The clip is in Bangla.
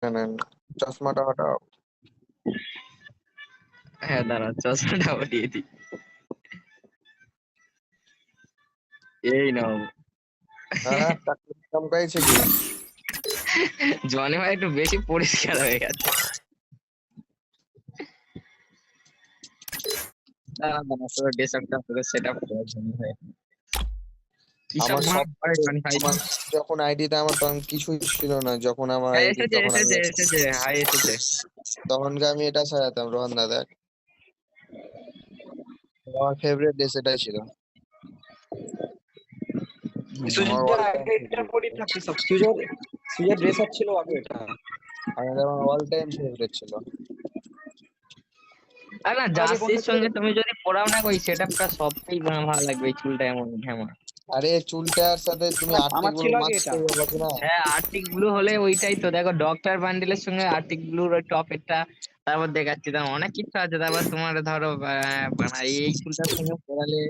না না না, চশমাটা হটাও। হ্যাঁ দাঁড়া, চশমাটা উঠিয়ে দিই। এই নাও। হ্যাঁ, টাকা ইনকাম পেয়েছে কি? জনি ভাই একটু বেশি পরিষ্কার হয়ে গেছে। দাঁড়া দাঁড়া, তোর ডেস্কটপটা পুরো সেট আপ করে জনি ভাই। কি সব আমার ভাগ সব করে জনি ভাই। আমার যখন আইডিতে আমার তখন কিছুই ছিল না, যখন আমার হ্যাঁ আইডি এসেছে তখন আমি এসেছে এসেছে, হাই এসেছে। তখন আমি এটা চালাতাম রোহন দাদা। আমার ফেভারিট ড্রেস এটাই ছিল। আমার সুজয় অল টাইম আগে এটা ফেভারিট পরে ছিল। থাকতিস, সুজয় সুজয় ড্রেস আপ ছিল আগে এটা। আমার অল টাইম ফেভারিট ছিল। আর না, আগে কোনটা জার্সির ছিল সঙ্গে তোর? তুমি যদি পরাও না ওই সেটআপটা সবটাই ভালো লাগবে, এই চুলটা এমন ঘ্যামা। আরে চুলটার সাথে তুমি আর্টিক আমার গুলো ছিল আগে মাখতে এটা। হবে কিনা? হ্যাঁ আর্টিক ব্লু হলে ওইটাই তো, দেখো ডক্টর বান্ডেলের সঙ্গে আর্টিক ব্লুর ওই টপেরটা। তারপর দেখাচ্ছি তোমার অনেক কিছু আছে, তারপর তোমার ধরো এই চুলটার সঙ্গে পরালে